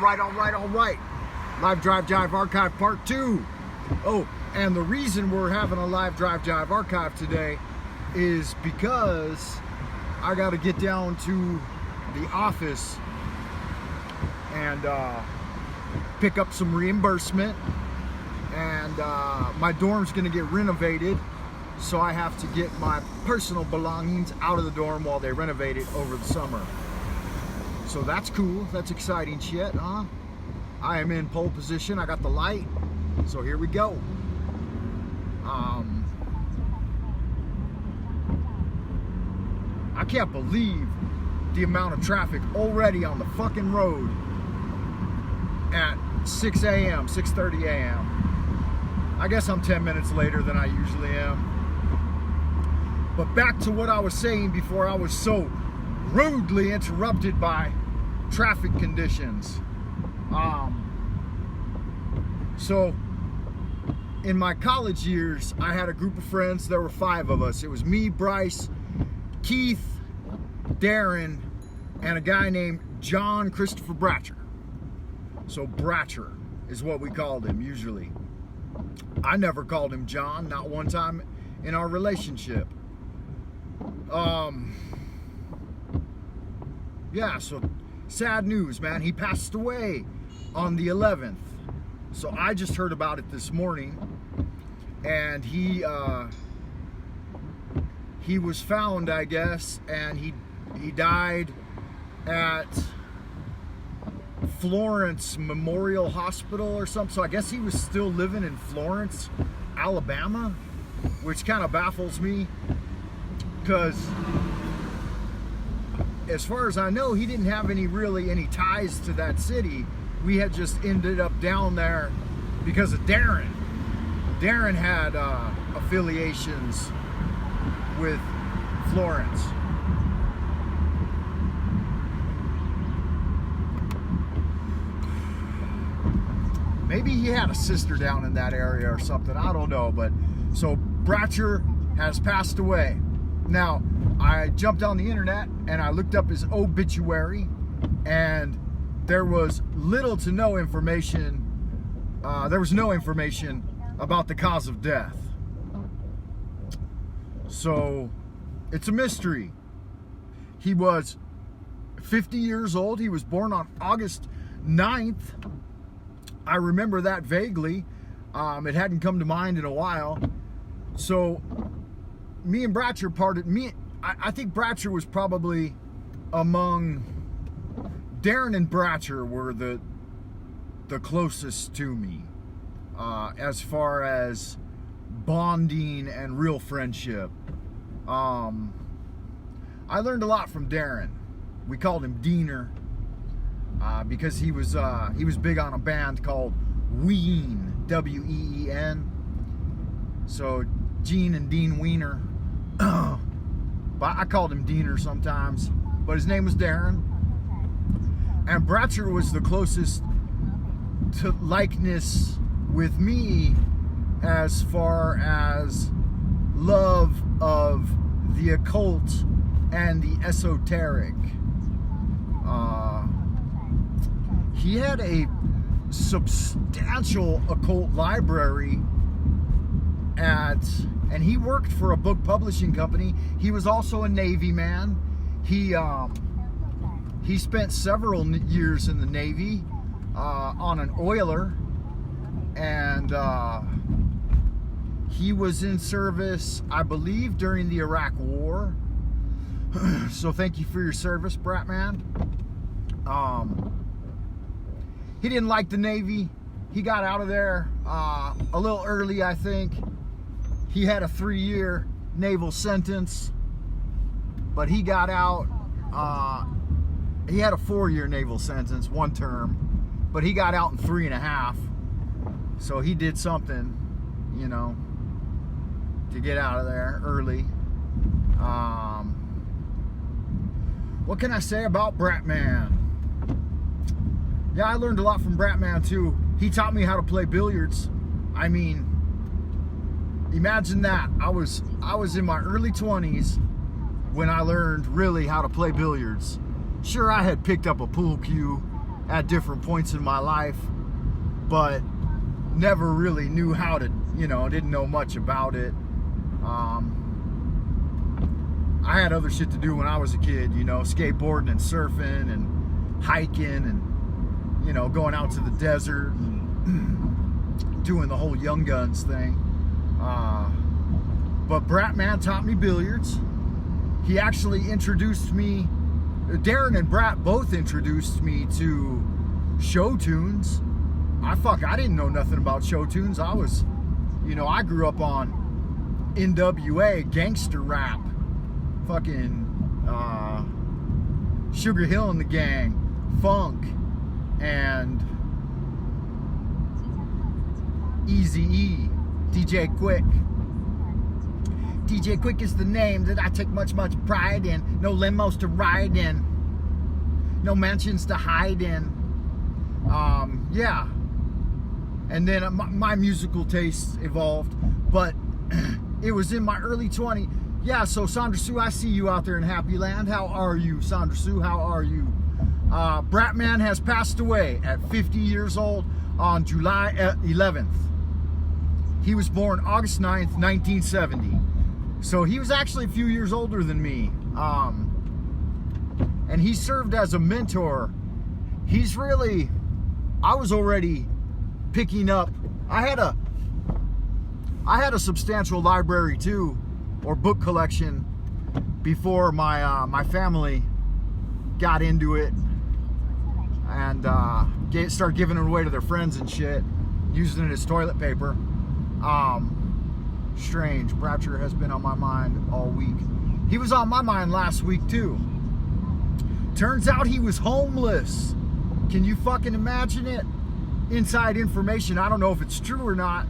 all right. Live Drive Jive Archive Part 2. Oh, and the reason we're having a Live Drive Jive Archive today is because I got to get down to the office and pick up some reimbursement. And my dorm's going to get renovated, so I have to get my personal belongings out of the dorm while they renovate it over the summer. So that's cool. That's exciting shit, huh? I am in pole position. I got the light. So here we go. I can't believe the amount of traffic already on the fucking road at 6 a.m., 6:30 a.m. I guess I'm 10 minutes later than I usually am. But back to what I was saying before I was so rudely interrupted by traffic conditions. So in my college years, I had a group of friends. There were 5 of us. It was me, Bryce, Keith, Darren, and a guy named John Christopher Bratcher. So Bratcher is what we called him usually. I never called him John, not one time in our relationship. Yeah, so sad news, man. He passed away on the 11th. So I just heard about it this morning, and he was found, I guess, and he died at Florence Memorial Hospital or something. So I guess he was still living in Florence, Alabama, which kind of baffles me, because as far as I know, he didn't have any ties to that city. We had just ended up down there because of Darren. Darren had affiliations with Florence. Maybe he had a sister down in that area or something. I don't know. But so Bratcher has passed away. Now, I jumped on the internet and I looked up his obituary, and there was little to no information. There was no information about the cause of death. So it's a mystery. He was 50 years old. He was born on August 9th. I remember that vaguely. It hadn't come to mind in a while. So me and Bratcher parted. I think Bratcher was probably among... Darren and Bratcher were the closest to me as far as bonding and real friendship. I learned a lot from Darren. We called him Diener because he was big on a band called Ween, W-E-E-N. So Gene and Dean Wiener. But I called him Diener sometimes, but his name was Darren. And Bratcher was the closest to likeness with me as far as love of the occult and the esoteric. He had a substantial occult library and he worked for a book publishing company. He was also a Navy man. He spent several years in the Navy on an oiler, and he was in service, I believe, during the Iraq War. So thank you for your service, Bratman. He didn't like the Navy. He got out of there a little early, I think. He had a 3-year naval sentence, but he got out. He had a 4-year naval sentence, 1 term, but he got out in 3.5. So he did something, to get out of there early. What can I say about Bratman? Yeah, I learned a lot from Bratman too. He taught me how to play billiards. I mean, imagine that. I was in my early 20s when I learned really how to play billiards. Sure, I had picked up a pool cue at different points in my life, but never really knew how to, didn't know much about it. I had other shit to do when I was a kid, skateboarding and surfing and hiking and, going out to the desert and doing the whole Young Guns thing. But Bratman taught me billiards. He actually introduced me, Darren and Brat both introduced me to show tunes. I didn't know nothing about show tunes. I was, I grew up on NWA, gangster rap, fucking Sugar Hill and the Gang, funk, and Eazy-E, DJ Quick. DJ Quick is the name that I take much pride in. No limos to ride in, no mansions to hide in. Yeah. And then my musical tastes evolved, but it was in my early 20s. Yeah, so Sandra Sue, I see you out there in Happy Land. How are you, Sandra Sue? How are you? Bratman has passed away at 50 years old on July 11th. He was born August 9th, 1970. So he was actually a few years older than me. And he served as a mentor. I was already picking up. I had a substantial library too, or book collection, before my family got into it and started giving it away to their friends and shit, using it as toilet paper. Strange. Bratcher has been on my mind all week. He was on my mind last week too. Turns out he was homeless. Can you fucking imagine it? Inside information, I don't know if it's true or not,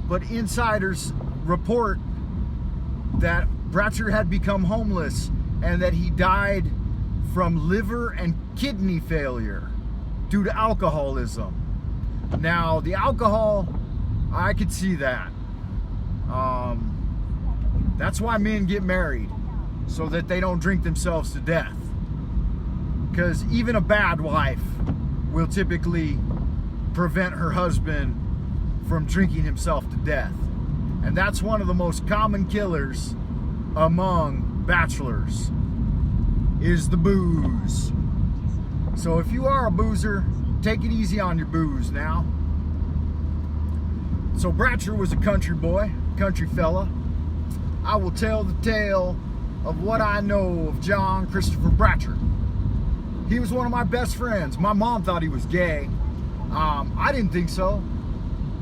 but insiders report that Bratcher had become homeless and that he died from liver and kidney failure due to alcoholism. Now, the alcohol, I could see that. That's why men get married, so that they don't drink themselves to death. Because even a bad wife will typically prevent her husband from drinking himself to death. And that's one of the most common killers among bachelors, is the booze. So if you are a boozer, take it easy on your booze now. So Bratcher was a country boy, country fella. I will tell the tale of what I know of John Christopher Bratcher. He was one of my best friends. My mom thought he was gay. I didn't think so.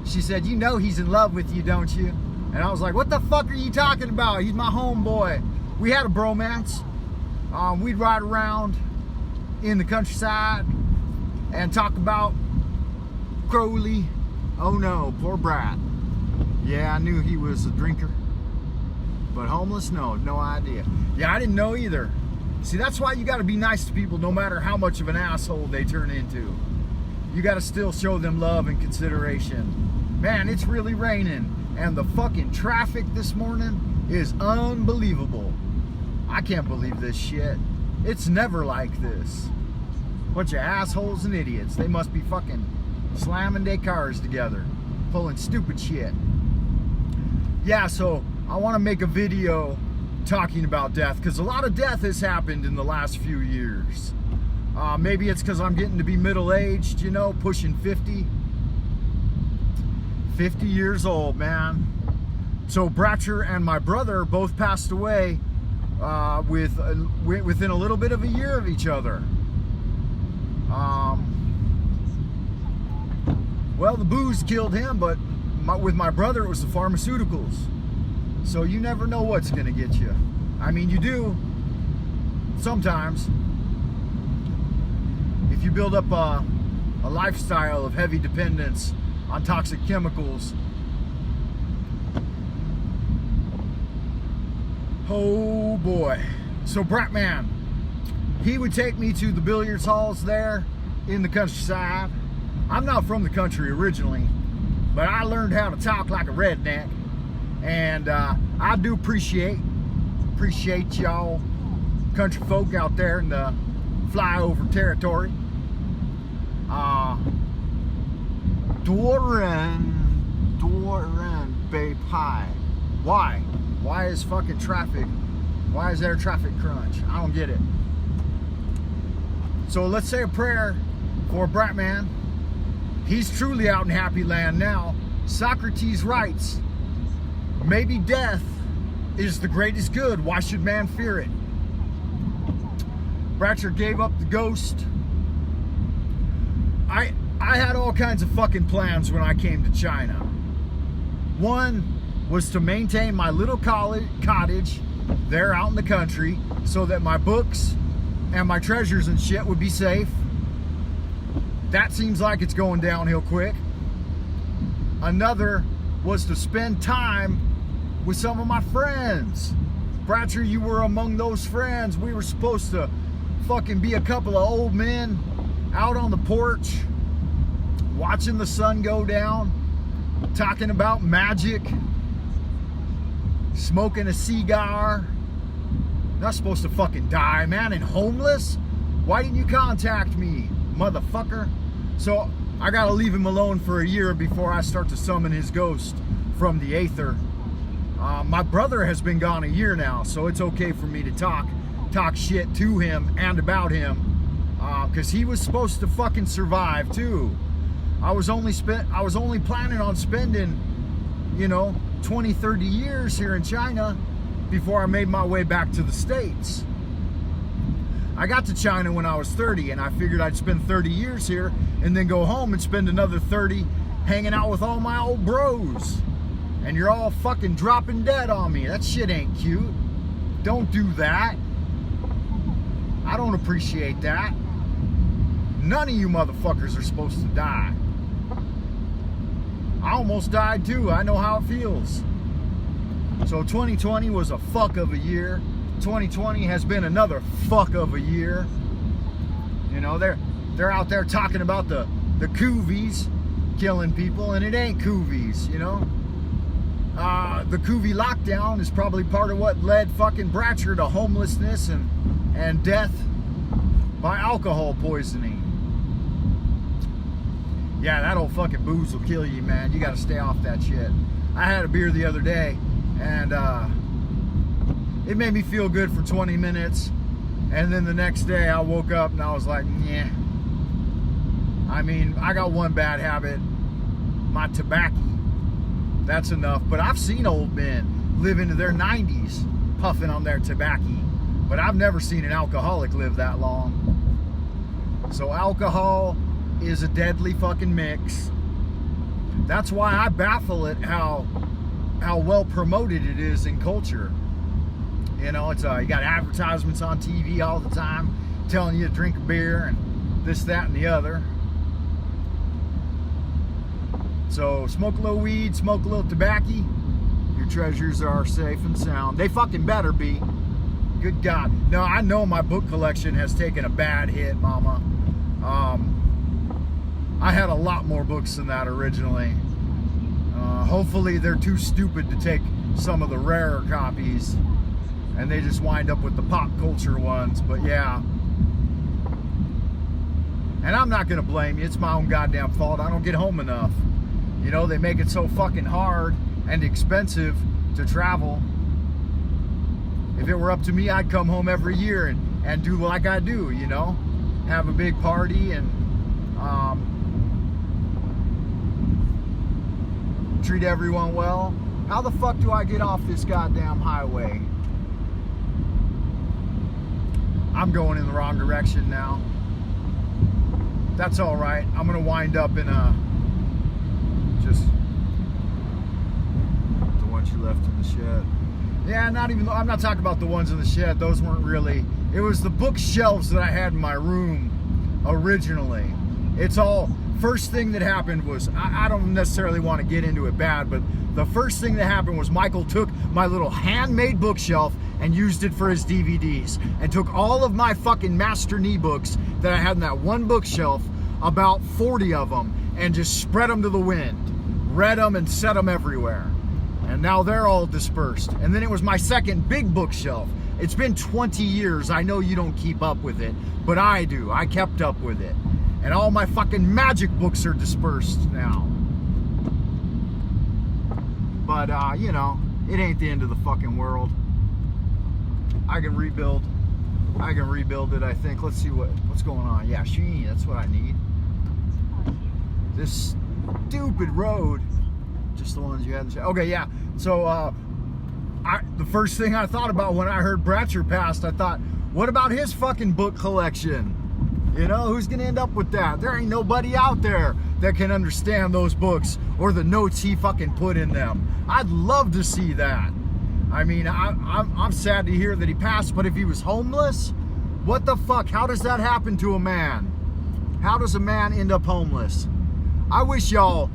She said, he's in love with you, don't you? And I was like, what the fuck are you talking about? He's my homeboy. We had a bromance. We'd ride around in the countryside and talk about Crowley. Oh no, poor Brat. Yeah, I knew he was a drinker. But homeless, no idea. Yeah, I didn't know either. See, that's why you got to be nice to people no matter how much of an asshole they turn into. You got to still show them love and consideration. Man, it's really raining, and the fucking traffic this morning is unbelievable. I can't believe this shit. It's never like this. Bunch of assholes and idiots. They must be fucking slamming their cars together, pulling stupid shit. Yeah, so I want to make a video talking about death, because a lot of death has happened in the last few years. Maybe it's because I'm getting to be middle-aged, pushing 50. 50 years old, man. So Bratcher and my brother both passed away within a little bit of a year of each other. Well, the booze killed him, but with my brother, it was the pharmaceuticals. So you never know what's going to get you. I mean, you do sometimes. If you build up a lifestyle of heavy dependence on toxic chemicals. Oh boy. So Bratman, he would take me to the billiards halls there in the countryside. I'm not from the country originally, but I learned how to talk like a redneck. And I do appreciate y'all country folk out there in the flyover territory. Doran Bay Pie. Why? Why is fucking traffic? Why is there a traffic crunch? I don't get it. So let's say a prayer for Bratman. He's truly out in happy land now. Socrates writes, maybe death is the greatest good. Why should man fear it? Bratcher gave up the ghost. I had all kinds of fucking plans when I came to China. One was to maintain my little cottage there out in the country so that my books and my treasures and shit would be safe. That seems like it's going downhill quick. Another was to spend time with some of my friends. Bratcher, you were among those friends. We were supposed to fucking be a couple of old men out on the porch watching the sun go down, talking about magic, smoking a cigar. Not supposed to fucking die, man, and homeless? Why didn't you contact me, motherfucker? So I gotta leave him alone for a year before I start to summon his ghost from the aether. My brother has been gone a year now, so it's okay for me to talk shit to him and about him, because he was supposed to fucking survive too. I was only planning on spending, 20, 30 years here in China before I made my way back to the States. I got to China when I was 30, and I figured I'd spend 30 years here and then go home and spend another 30 hanging out with all my old bros. And you're all fucking dropping dead on me. That shit ain't cute. Don't do that. I don't appreciate that. None of you motherfuckers are supposed to die. I almost died too. I know how it feels. So 2020 was a fuck of a year. 2020 has been another fuck of a year. They're out there talking about the Coovies killing people, and it ain't Coovies, The Coovie lockdown is probably part of what led fucking Bratcher to homelessness and death by alcohol poisoning. Yeah, that old fucking booze will kill you, man. You gotta stay off that shit. I had a beer the other day, and it made me feel good for 20 minutes, and then the next day I woke up and I was like, yeah. I mean, I got one bad habit, my tobacco. That's enough. But I've seen old men live into their 90s puffing on their tobacco, but I've never seen an alcoholic live that long. So alcohol is a deadly fucking mix. That's why I baffle at how well promoted it is in culture. It's you got advertisements on TV all the time telling you to drink a beer and this, that, and the other. So smoke a little weed, smoke a little tobacco. Your treasures are safe and sound. They fucking better be. Good God. Now, I know my book collection has taken a bad hit, mama. I had a lot more books than that originally. Hopefully they're too stupid to take some of the rarer copies, and they just wind up with the pop culture ones. But yeah. And I'm not going to blame you. It's my own goddamn fault. I don't get home enough. They make it so fucking hard and expensive to travel. If it were up to me, I'd come home every year and do like I do, have a big party and treat everyone well. How the fuck do I get off this goddamn highway? I'm going in the wrong direction now. That's all right. I'm gonna wind up in just the ones you left in the shed. Yeah, I'm not talking about the ones in the shed. Those weren't really. It was the bookshelves that I had in my room originally. It's all. First thing that happened was, I don't necessarily want to get into it bad, but the first thing that happened was Michael took my little handmade bookshelf and used it for his DVDs, and took all of my fucking Master Knee books that I had in that one bookshelf, about 40 of them, and just spread them to the wind, read them and set them everywhere. And now they're all dispersed. And then it was my second big bookshelf. It's been 20 years. I know you don't keep up with it, but I do. I kept up with it. And all my fucking magic books are dispersed now. But, you know, it ain't the end of the fucking world. I can rebuild it, I think. Let's see what's going on. Yeah, Sheeny, that's what I need. This stupid road. Just the ones you hadn't said. Okay, yeah. So, the first thing I thought about when I heard Bratcher passed, I thought, what about his fucking book collection? You know, who's gonna end up with that? There ain't nobody out there that can understand those books or the notes he fucking put in them. I'd love to see that. I mean, I'm sad to hear that he passed, but if he was homeless, what the fuck? How does that happen to a man? How does a man end up homeless? I wish y'all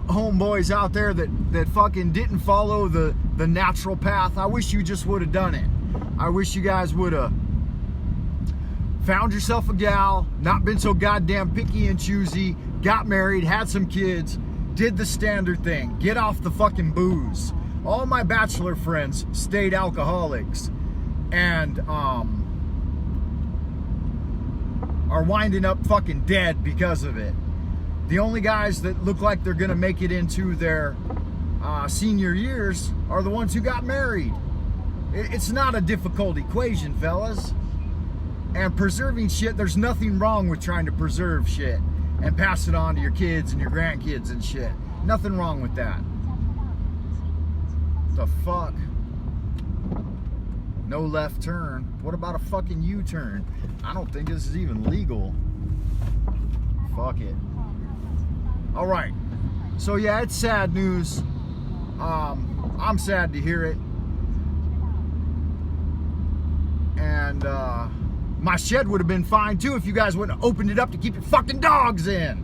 homeboys out there that fucking didn't follow the natural path, I wish you just would have done it. I wish you guys would have found yourself a gal, not been so goddamn picky and choosy, got married, had some kids, did the standard thing, get off the fucking booze. All my bachelor friends stayed alcoholics and are winding up fucking dead because of it. The only guys that look like they're gonna make it into their senior years are the ones who got married. It's not a difficult equation, fellas. And preserving shit, there's nothing wrong with trying to preserve shit and pass it on to your kids and your grandkids and shit. Nothing wrong with that. The fuck? No left turn. What about a fucking U-turn? I don't think this is even legal. Fuck it. All right. So yeah, it's sad news. I'm sad to hear it. And my shed would have been fine too if you guys wouldn't have opened it up to keep your fucking dogs in.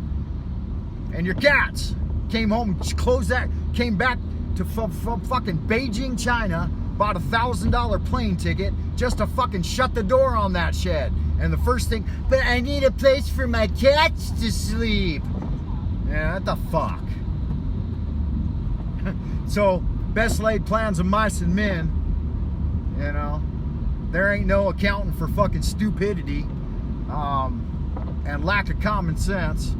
And your cats. Came home, closed that, came back to fucking Beijing, China, bought a $1,000 plane ticket just to fucking shut the door on that shed. And the first thing, but I need a place for my cats to sleep. Yeah, what the fuck? So, best laid plans of mice and men, you know. There ain't no accounting for fucking stupidity and lack of common sense.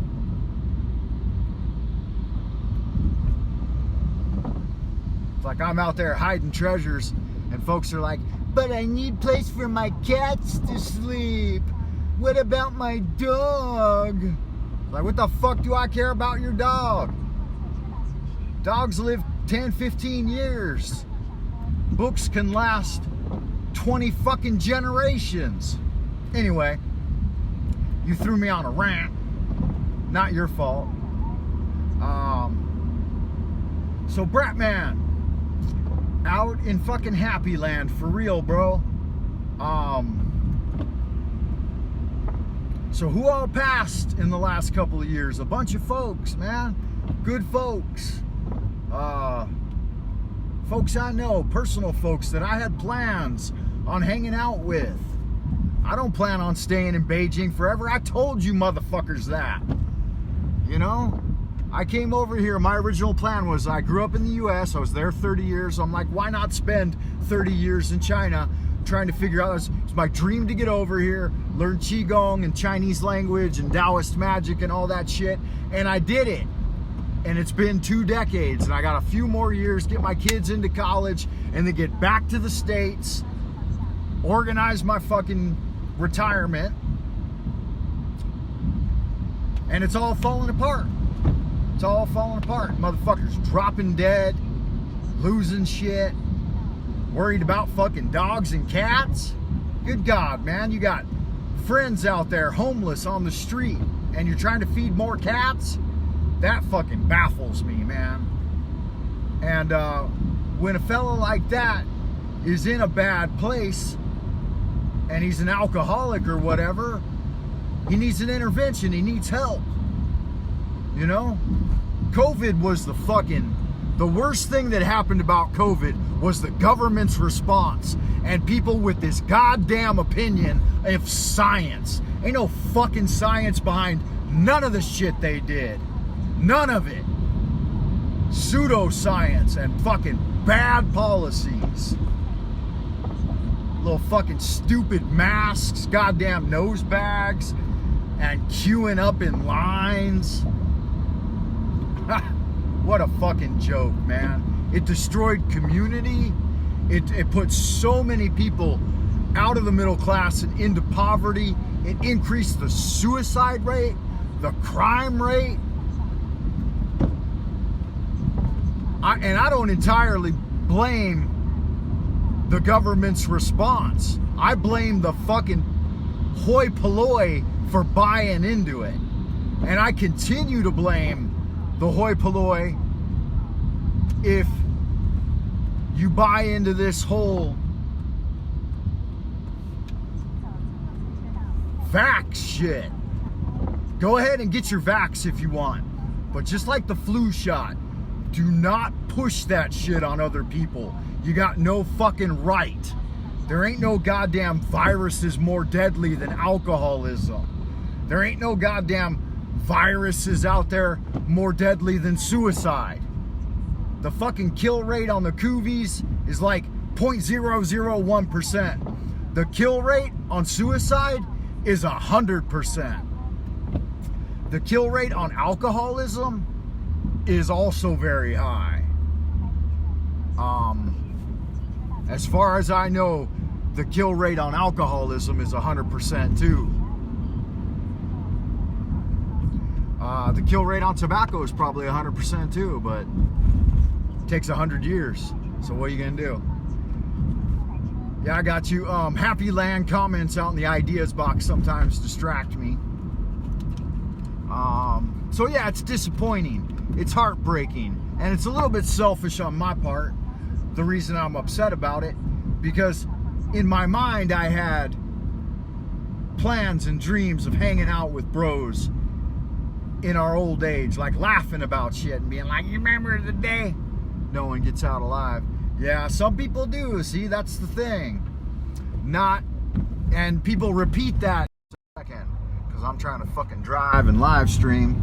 It's like I'm out there hiding treasures and folks are like, but I need place for my cats to sleep. What about my dog? Like, what the fuck do I care about your dog? Dogs live 10, 15 years. Books can last 20 fucking generations. Anyway, you threw me on a rant. Not your fault. So Bratman, out in fucking Happy Land for real, bro. So who all passed in the last couple of years? A bunch of folks, man. Good folks. Folks I know, personal folks that I had plans on hanging out with. I don't plan on staying in Beijing forever. I told you motherfuckers that. You know? I came over here, my original plan was I grew up in the US, I was there 30 years. I'm like, why not spend 30 years in China trying to figure out, it's my dream to get over here, learn Qigong and Chinese language and Taoist magic and all that shit. And I did it. And it's been 2 decades and I got a few more years, get my kids into college and then get back to the States, organize my fucking retirement, and it's all falling apart. It's all falling apart. Motherfuckers dropping dead, losing shit, worried about fucking dogs and cats. Good God, man, you got friends out there homeless on the street and you're trying to feed more cats? That fucking baffles me, man. And when a fella like that is in a bad place and he's an alcoholic or whatever, he needs an intervention, he needs help. You know? COVID was the worst thing that happened about COVID was the government's response and people with this goddamn opinion of science. Ain't no fucking science behind none of the shit they did. None of it. Pseudoscience and fucking bad policies. Little fucking stupid masks, goddamn nose bags, and queuing up in lines. What a fucking joke, man. It destroyed community. It put so many people out of the middle class and into poverty. It increased the suicide rate, the crime rate. I don't entirely blame the government's response. I blame the fucking hoi polloi for buying into it. And I continue to blame the hoi polloi if you buy into this whole vax shit. Go ahead and get your vax if you want. But just like the flu shot, do not push that shit on other people. You got no fucking right. There ain't no goddamn viruses more deadly than alcoholism. There ain't no goddamn viruses out there more deadly than suicide. The fucking kill rate on the Coovies is like 0.001%. The kill rate on suicide is 100%. The kill rate on alcoholism is also very high. As far as I know, the kill rate on alcoholism is 100% too. The kill rate on tobacco is probably 100% too, but it takes 100 years. So what are you gonna do? Yeah, I got you. Happy Land comments out in the ideas box sometimes distract me. So yeah, it's disappointing. It's heartbreaking. And it's a little bit selfish on my part. The reason I'm upset about it, because in my mind I had plans and dreams of hanging out with bros in our old age, like laughing about shit and being like, you remember the day no one gets out alive? Yeah, some people do. See, that's the thing. And people repeat that second, because I'm trying to fucking drive and live stream.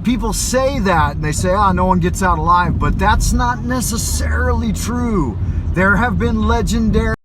People say that, and they say, no one gets out alive, but that's not necessarily true. There have been legendary